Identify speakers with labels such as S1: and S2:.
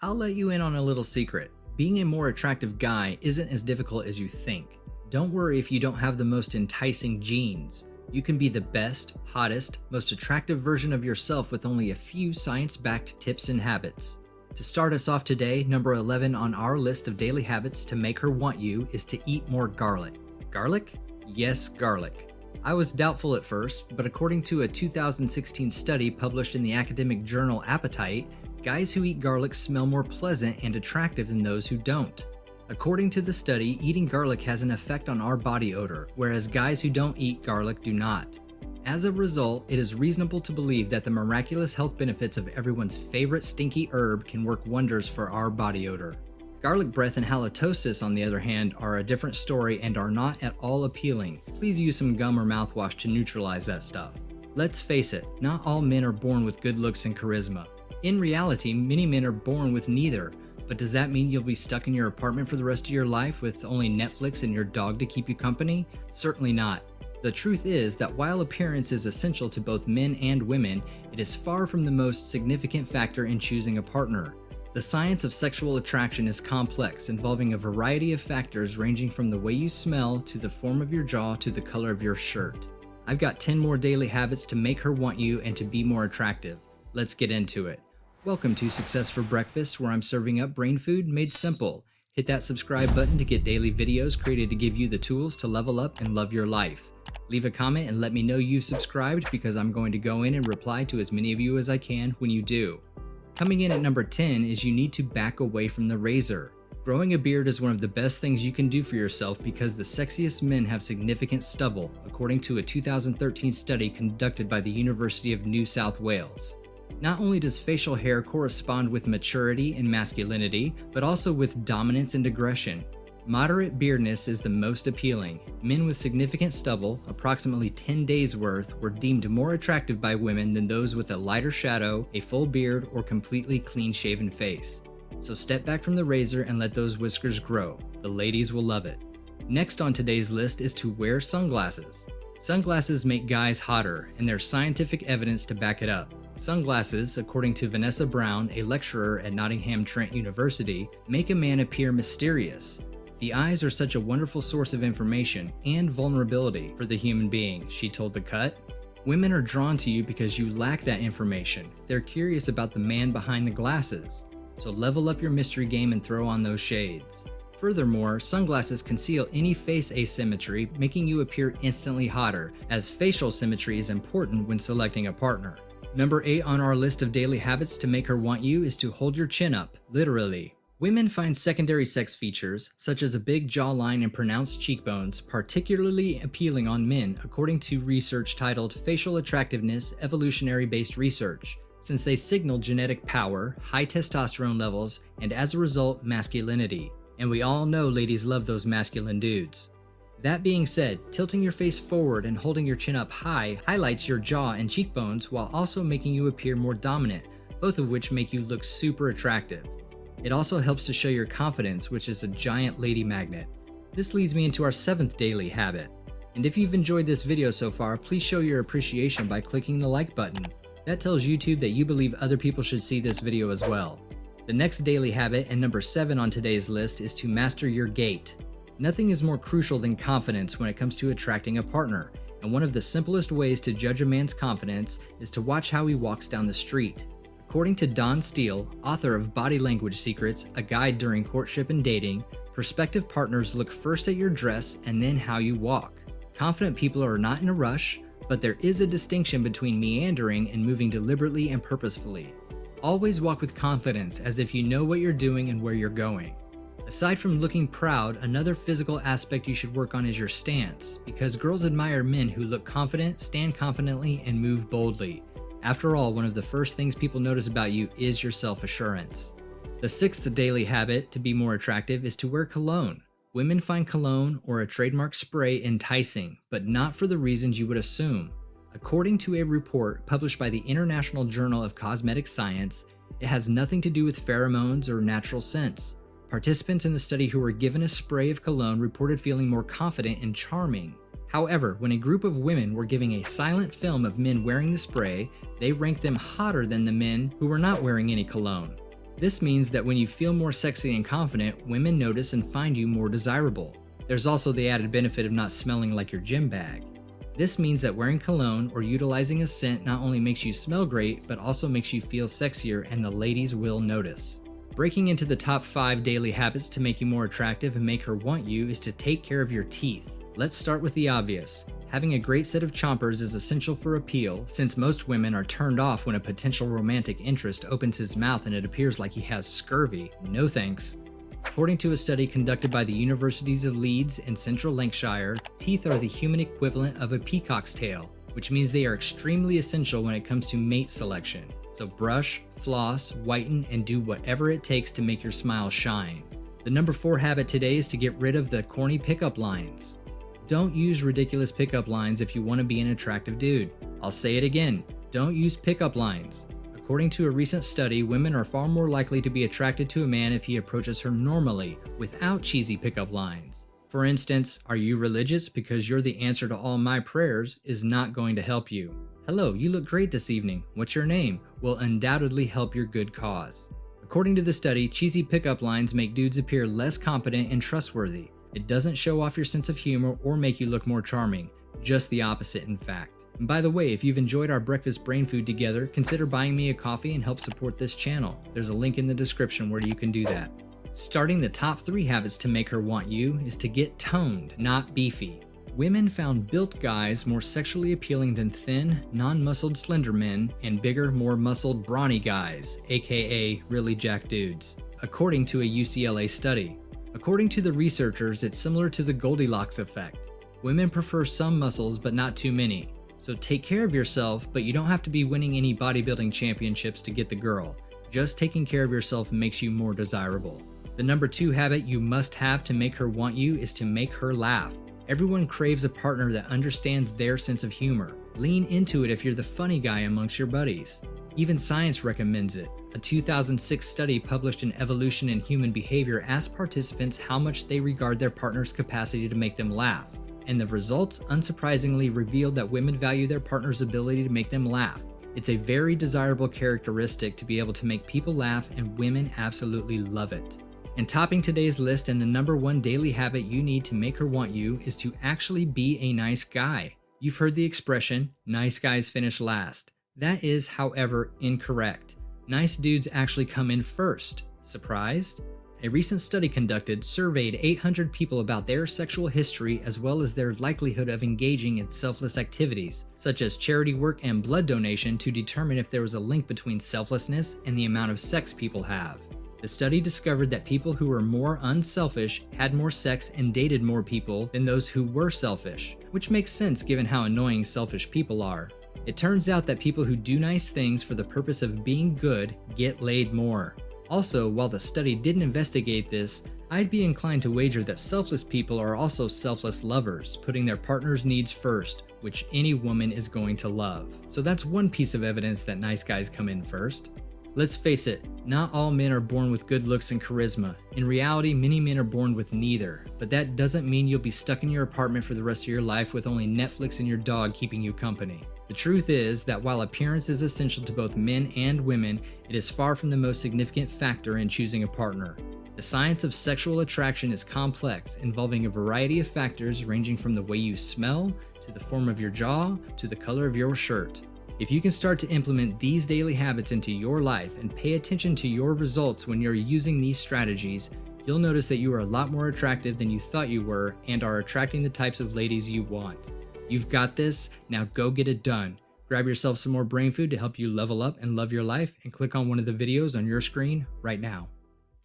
S1: I'll let you in on a little secret. Being a more attractive guy isn't as difficult as you think. Don't worry if you don't have the most enticing genes. You can be the best, hottest, most attractive version of yourself with only a few science-backed tips and habits. To start us off today, number 11 on our list of daily habits to make her want you is to eat more garlic. Garlic? Yes, garlic. I was doubtful at first, but according to a 2016 study published in the academic journal Appetite, guys who eat garlic smell more pleasant and attractive than those who don't. According to the study, eating garlic has an effect on our body odor, whereas guys who don't eat garlic do not. As a result, it is reasonable to believe that the miraculous health benefits of everyone's favorite stinky herb can work wonders for our body odor. Garlic breath and halitosis, on the other hand, are a different story and are not at all appealing. Please use some gum or mouthwash to neutralize that stuff. Let's face it, not all men are born with good looks and charisma. In reality, many men are born with neither, but does that mean you'll be stuck in your apartment for the rest of your life with only Netflix and your dog to keep you company? Certainly not. The truth is that while appearance is essential to both men and women, it is far from the most significant factor in choosing a partner. The science of sexual attraction is complex, involving a variety of factors ranging from the way you smell to the form of your jaw to the color of your shirt. I've got 10 more daily habits to make her want you and to be more attractive. Let's get into it. Welcome to Success for Breakfast, where I'm serving up brain food made simple. Hit that subscribe button to get daily videos created to give you the tools to level up and love your life. Leave a comment and let me know you've subscribed, because I'm going to go in and reply to as many of you as I can when you do. Coming in at number 10 is you need to back away from the razor. Growing a beard is one of the best things you can do for yourself because the sexiest men have significant stubble, according to a 2013 study conducted by the University of New South Wales. Not only does facial hair correspond with maturity and masculinity, but also with dominance and aggression. Moderate beardness is the most appealing. Men with significant stubble, approximately 10 days worth, were deemed more attractive by women than those with a lighter shadow, a full beard, or completely clean-shaven face. So step back from the razor and let those whiskers grow. The ladies will love it. Next on today's list is to wear sunglasses. Sunglasses make guys hotter, and there's scientific evidence to back it up. Sunglasses, according to Vanessa Brown, a lecturer at Nottingham Trent University, make a man appear mysterious. The eyes are such a wonderful source of information and vulnerability for the human being, she told The Cut. Women are drawn to you because you lack that information. They're curious about the man behind the glasses. So level up your mystery game and throw on those shades. Furthermore, sunglasses conceal any face asymmetry, making you appear instantly hotter, as facial symmetry is important when selecting a partner. Number 8 on our list of daily habits to make her want you is to hold your chin up, literally. Women find secondary sex features, such as a big jawline and pronounced cheekbones, particularly appealing on men, according to research titled Facial Attractiveness Evolutionary-Based Research, since they signal genetic power, high testosterone levels, and as a result, masculinity. And we all know ladies love those masculine dudes. That being said, tilting your face forward and holding your chin up high highlights your jaw and cheekbones while also making you appear more dominant, both of which make you look super attractive. It also helps to show your confidence, which is a giant lady magnet. This leads me into our 7th daily habit. And if you've enjoyed this video so far, please show your appreciation by clicking the like button. That tells YouTube that you believe other people should see this video as well. The next daily habit, and number 7 on today's list, is to master your gait. Nothing is more crucial than confidence when it comes to attracting a partner, and one of the simplest ways to judge a man's confidence is to watch how he walks down the street. According to Don Steele, author of Body Language Secrets, a guide during courtship and dating, prospective partners look first at your dress and then how you walk. Confident people are not in a rush, but there is a distinction between meandering and moving deliberately and purposefully. Always walk with confidence, as if you know what you're doing and where you're going. Aside from looking proud, another physical aspect you should work on is your stance, because girls admire men who look confident, stand confidently, and move boldly. After all, one of the first things people notice about you is your self-assurance. The 6th daily habit to be more attractive is to wear cologne. Women find cologne or a trademark spray enticing, but not for the reasons you would assume. According to a report published by the International Journal of Cosmetic Science, it has nothing to do with pheromones or natural scents. Participants in the study who were given a spray of cologne reported feeling more confident and charming. However, when a group of women were giving a silent film of men wearing the spray, they ranked them hotter than the men who were not wearing any cologne. This means that when you feel more sexy and confident, women notice and find you more desirable. There's also the added benefit of not smelling like your gym bag. This means that wearing cologne or utilizing a scent not only makes you smell great, but also makes you feel sexier, and the ladies will notice. Breaking into the top 5 daily habits to make you more attractive and make her want you is to take care of your teeth. Let's start with the obvious. Having a great set of chompers is essential for appeal, since most women are turned off when a potential romantic interest opens his mouth and it appears like he has scurvy. No thanks. According to a study conducted by the Universities of Leeds and Central Lancashire, teeth are the human equivalent of a peacock's tail, which means they are extremely essential when it comes to mate selection. So brush, floss, whiten, and do whatever it takes to make your smile shine. The number 4 habit today is to get rid of the corny pickup lines. Don't use ridiculous pickup lines if you want to be an attractive dude. I'll say it again, don't use pickup lines. According to a recent study, women are far more likely to be attracted to a man if he approaches her normally, without cheesy pickup lines. For instance, "Are you religious? Because you're the answer to all my prayers" is not going to help you. "Hello, you look great this evening. What's your name?" will undoubtedly help your good cause. According to the study, cheesy pickup lines make dudes appear less competent and trustworthy. It doesn't show off your sense of humor or make you look more charming. Just the opposite, in fact. And by the way, if you've enjoyed our breakfast brain food together, consider buying me a coffee and help support this channel. There's a link in the description where you can do that. Starting the top 3 habits to make her want you is to get toned, not beefy. Women found built guys more sexually appealing than thin, non-muscled slender men and bigger, more muscled brawny guys, aka really jacked dudes, according to a UCLA study. According to the researchers, it's similar to the Goldilocks effect. Women prefer some muscles but not too many. So take care of yourself, but you don't have to be winning any bodybuilding championships to get the girl. Just taking care of yourself makes you more desirable. The number 2 habit you must have to make her want you is to make her laugh. Everyone craves a partner that understands their sense of humor. Lean into it if you're the funny guy amongst your buddies. Even science recommends it. A 2006 study published in Evolution in Human Behavior asked participants how much they regard their partner's capacity to make them laugh. And the results unsurprisingly revealed that women value their partner's ability to make them laugh. It's a very desirable characteristic to be able to make people laugh, and women absolutely love it. And topping today's list, and the number 1 daily habit you need to make her want you, is to actually be a nice guy. You've heard the expression, "nice guys finish last." That is, however, incorrect. Nice dudes actually come in first. Surprised? A recent study conducted surveyed 800 people about their sexual history as well as their likelihood of engaging in selfless activities, such as charity work and blood donation, to determine if there was a link between selflessness and the amount of sex people have. The study discovered that people who were more unselfish had more sex and dated more people than those who were selfish, which makes sense given how annoying selfish people are. It turns out that people who do nice things for the purpose of being good get laid more. Also, while the study didn't investigate this, I'd be inclined to wager that selfless people are also selfless lovers, putting their partner's needs first, which any woman is going to love. So that's one piece of evidence that nice guys come in first. Let's face it, not all men are born with good looks and charisma. In reality, many men are born with neither, but that doesn't mean you'll be stuck in your apartment for the rest of your life with only Netflix and your dog keeping you company. The truth is that while appearance is essential to both men and women, it is far from the most significant factor in choosing a partner. The science of sexual attraction is complex, involving a variety of factors ranging from the way you smell, to the form of your jaw, to the color of your shirt. If you can start to implement these daily habits into your life and pay attention to your results when you're using these strategies, you'll notice that you are a lot more attractive than you thought you were and are attracting the types of ladies you want. You've got this, now go get it done. Grab yourself some more brain food to help you level up and love your life, and click on one of the videos on your screen right now.